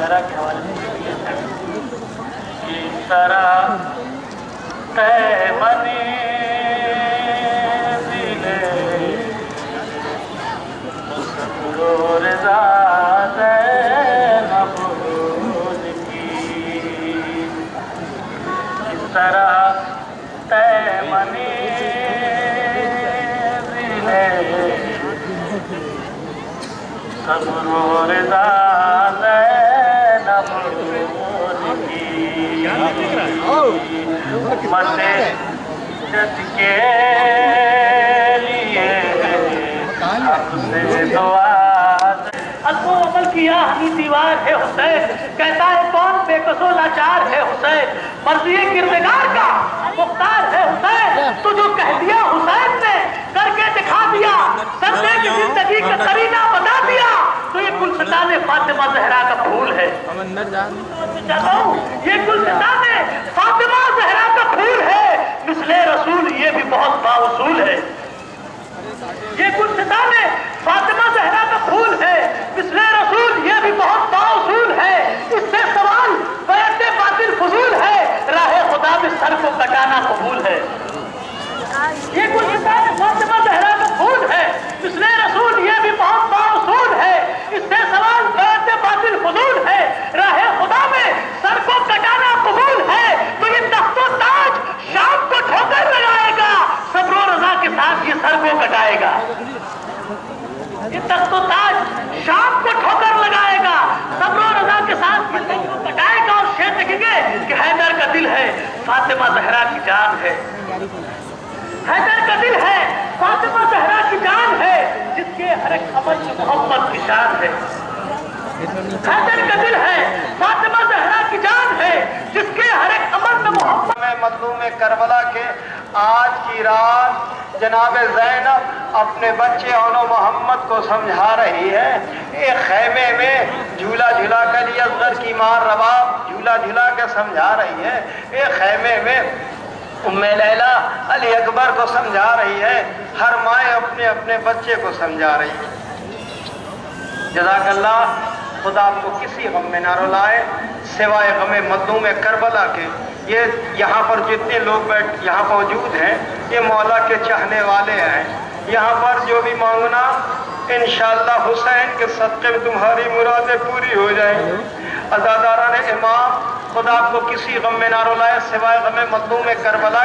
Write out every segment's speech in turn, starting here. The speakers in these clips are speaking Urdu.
ذرا کے حوالے سے اس طرح تیمنی دلے صبر و رضا زینب کی اس طرح تیمنی دلے صبر و رضا مسجد کے لیے ہم سے دعا ازو عمل کیا ہمیں دیوار ہے حسین کہتا ہے کون بے کس و لاچار ہے حسین مرضی کردگار کا مختار ہے حسین تو جو کہہ دیا حسین نے کر کے دکھا دیا سردے کی زندگی کا قرینہ بتا دیا تو یہ گلستان فاطمہ زہرا کا پھول ہے یہ گلستان فاطمہ زہرا کا پھول ہے مثل رسول یہ بھی بہت باوصول ہے یہ گلستان فاطمہ زہرا کا پھول ہے مثل رسول یہ بھی بہت باوصول ہے اس سے سوال بیعت باطل فضول ہے راہ خدا میں سر کو کٹانا قبول ہے یہ گلستان فاطمہ زہرا کا پھول ہے مثل رسول یہ بھی بہت باوصول ہے اس سے سوال بیعت باطل فضول ہے راہ خدا میں سر کو کٹانا قبول ہے تو یہ تخت و تاج شام کو ٹھوکر لگائے گا صبر و رضا کے ساتھ یہ سر کو کٹائے گا یہ تخت و تاج شام کو ٹھوکر لگائے گا صبر و رضا کے ساتھ یہ سر کو کٹائے گا اور شیر دیکھیں گے کہ حیدر کا دل ہے فاطمہ زہرا کی جان ہے حیدر کا دل ہے فاطمہ زہرا کی جان ہے جس کے ہر ایک عمل میں محبت کی شان ہے حیدر کا دل ہے فاطمہ زہرا کی جان ہے جس کے ہر ایک عمل میں محبت مظلوم کربلا کے آج کی رات جناب زینب اپنے بچے اونو محمد کو سمجھا رہی ہے ایک خیمے میں جھولا جھلا کر یہ اصغر کی ماں رباب جھولا جھلا کے سمجھا رہی ہے ایک خیمے میں ام لیلہ علی اکبر کو سمجھا رہی ہے ہر ماں اپنے اپنے بچے کو سمجھا رہی ہے جزاک اللہ خدا آپ کو کسی غم میں نہ رلائے سوائے غم مظلوم کربلا کے یہ یہاں پر جتنے لوگ یہاں موجود ہیں یہ مولا کے چاہنے والے ہیں یہاں پر جو بھی مانگنا انشاءاللہ حسین کے صدقے میں تمہاری مرادیں پوری ہو جائیں عزاداران امام خدا آپ کو کسی غم میں نہ رلائے سوائے غم مظلوم کربلا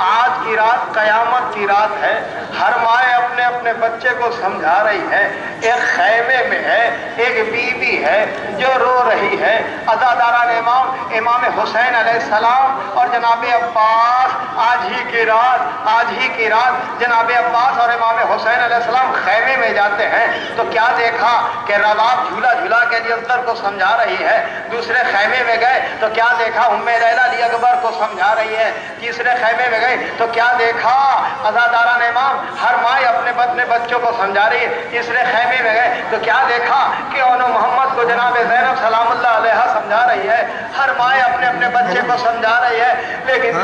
آج کی رات قیامت کی رات ہے ہر ماں اپنے اپنے بچے کو سمجھا رہی ہے ایک خیمے میں ہے ایک بیوی ہے جو رو رہی ہے عزاداران امام امام حسین علیہ السلام اور جناب عباس آج ہی کی رات جناب عباس اور امام حسین علیہ السلام خیمے میں جاتے ہیں تو کیا دیکھا کہ رباب جھولا جھلا کے علی اصغر کو سمجھا رہی ہے دوسرے خیمے میں گئے تو کیا دیکھا ام لیلہ علی اکبر کو سمجھا رہی ہے تیسرے خیمے میں گئے تو کیا دیکھا عزاداران امام ہر ماں اپنے بچوں کو سمجھا رہی ہے تیسرے خیمے میں گئے تو کیا دیکھا کہ اونو محمد کو جناب زینب سلام اللہ علیہ سمجھا رہی ہے ہر ماں اپنے بچے کو سمجھا رہی ہے لیکن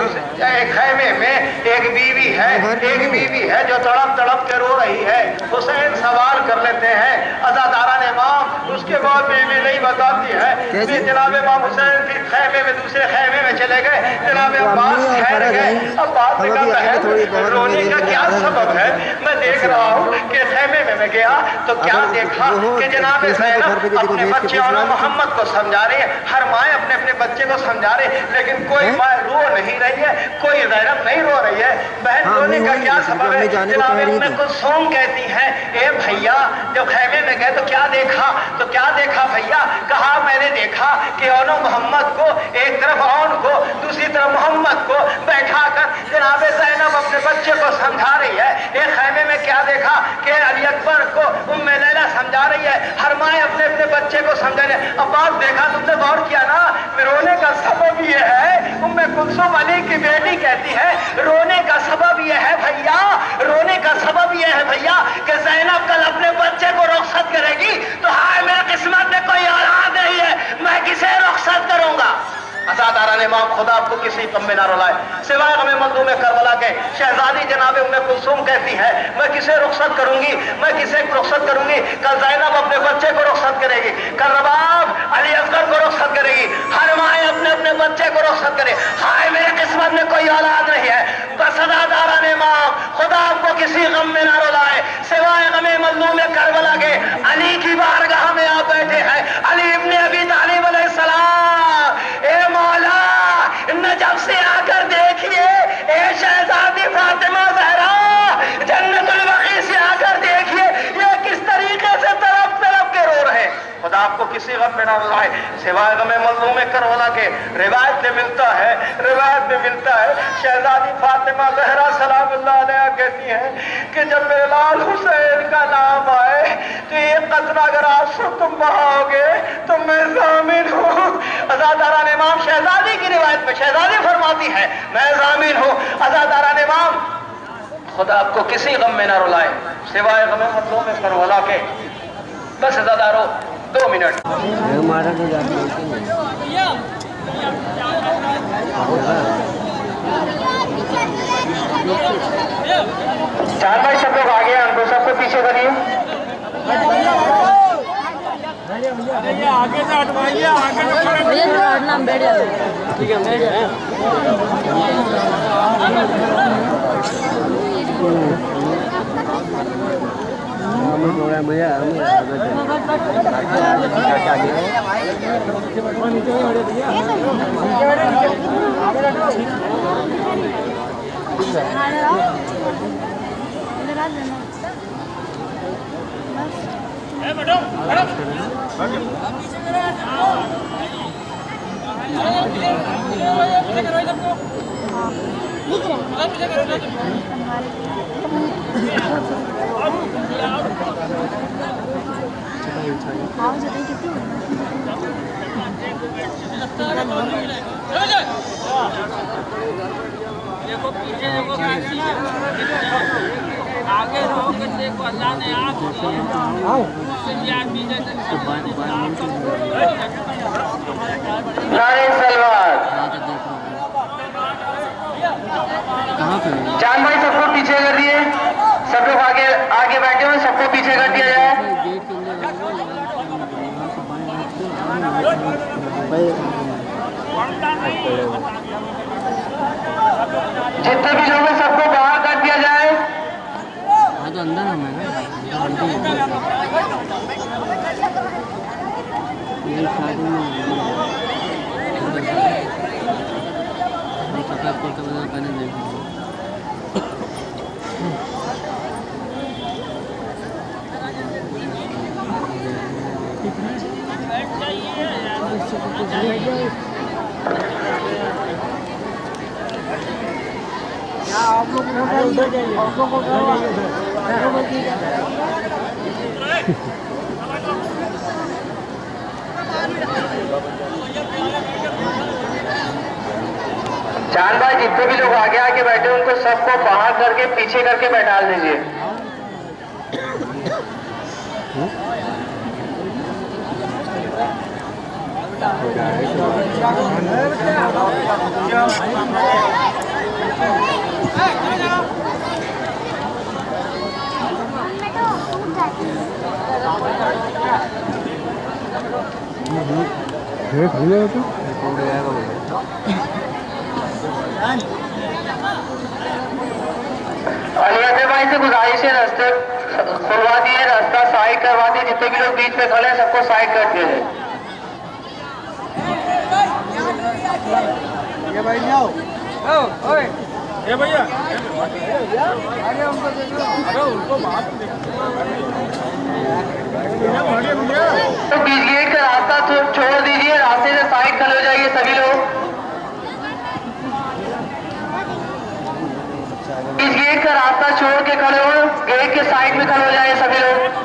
ایک خیمے میں ایک بیوی ہے جو تڑپ کے رو رہی ہے حسین سوال کر لیتے ہیں عزاداران امام اس کے بعد بیوی نہیں بتاتی ہے کہ جناب امام حسین کی خیمے میں دوسرے خیمے میں چلے گئے جناب عباس ٹھہر گئے عباس نے کہا رونے کا کیا سبب ہے میں دیکھ رہا ہوں کہ خیمے میں گیا تو کیا دیکھا کہ جناب زینب اپنے بچے اونو محمد کو سمجھا رہی ہے ہر ماں اپنے بچے کو سمجھا رہی ہے لیکن کوئی ماں رو نہیں رہی ہے کوئی زینب نہیں رو رہی ہے بہن رونے کا کیا سبب ہے جناب ام کلثوم کہتی ہیں اے بھیا جب خیمے میں گئے تو کیا دیکھا بھیا کہا میں نے دیکھا کہ اونو محمد کو ایک طرف اون کو دوسری طرف محمد کو بیٹھا کر جناب زینب اپنے بچے کو سمجھا رہی ہے اے عباس دیکھا تم نے غور کیا نا؟ رونے کا سبب یہ ہے، ام کلثوم علی کی بیٹی کہتی ہے رونے کا سبب یہ ہے بھیا، رونے کا سبب یہ ہے بھیا کہ زینب کل اپنے بچے کو رخصت کرے گی تو ہائے میرے قسمت میں کوئی اولاد نہیں ہے، میں کسے رخصت کروں گا؟ عزاداران امام خدا آپ کو کسی غم میں نہ رلائے، سوائے غم مظلوم کربلا کے شہزادی جناب ام کلثوم کہتی ہے میں کسے رخصت کروں گی، میں کسے رخصت کروں گی؟ کل زینب اپنے بچے کو رخصت کرے گی، کل رباب علی اصغر کو رخصت کرے گی، ہر مائیں اپنے اپنے بچے کو رخصت کرے، ہائے میرے قسمت میں کوئی اولاد نہیں ہے۔ بس عزاداران امام خدا آپ کو کسی غم میں نہ رلائے، سوائے غم مظلوم کربلا کے علی کی بارگاہ میں آپ بیٹھے ہیں، علی ابن ابی طالب علیہ السلام، اے مولا نجف سے آ کر دیکھیے، اے شہزادی فاطمہ زہرا جنت البقیع سے آ کر دیکھیے یہ کس طریقے سے تڑپ تڑپ کے رو رہے ہیں۔ خدا آپ کو کسی غم میں نہ رلائے، سوائے غم مظلوم کربلا کے۔ روایت میں ملتا ہے، روایت میں ملتا ہے شہزادی فاطمہ زہرا سلام اللہ علیہ کہتی ہیں کہ جب میرے لال حسین کا نام آئے تو یہ قطرہ اگر آنسو تم بہاؤ گے تو میں ضامن ہوں۔ عزاداران امام شہزادی کی روایت میں شہزادی فرماتی ہے میں ضامن ہوں۔ عزاداران امام خدا آپ کو کسی غم میں نہ رلائے، سوائے غم مظلوم کربلا کے۔ بس عزادارو 2 منٹ۔ چار بھائی سب لوگ آگے ہیں، ان کو سب کو پیچھے کریے۔ آگے سے ہٹوائیے، آگے ٹھیک ہے۔ آگے رہو کہ دیکھو اللہ نے آپ جان بھائی سب کو پیچھے کر دیے، سب لوگ آگے آگے بیٹھے ہوئے، سب کو پیچھے کر دیا جائے۔ جتنے بھی لوگ ہیں سب کو باہر کر دیا جائے۔ تو اندر ہمیں جان بھائی جتنے بھی لوگ آگے آگے بیٹھے ان کو سب کو باہر کر کے پیچھے کر کے بیٹھا دیجیے۔ علی بھائی سے گزارش ہے راستے کھلوا دیے، راستہ سائڈ کروا دیے، جتنے بھی لوگ بیچ میں کھڑے ہیں سب کو سائڈ کر دیے۔ تو بیچ گیٹ کا راستہ چھوڑ دیجیے، راستے سے سائڈ کھڑے ہو جائیے سبھی لوگ۔ بیچ گیٹ کا راستہ چھوڑ کے کھڑے ہو، گیٹ کے سائڈ میں کھڑے ہو جائیے سبھی لوگ۔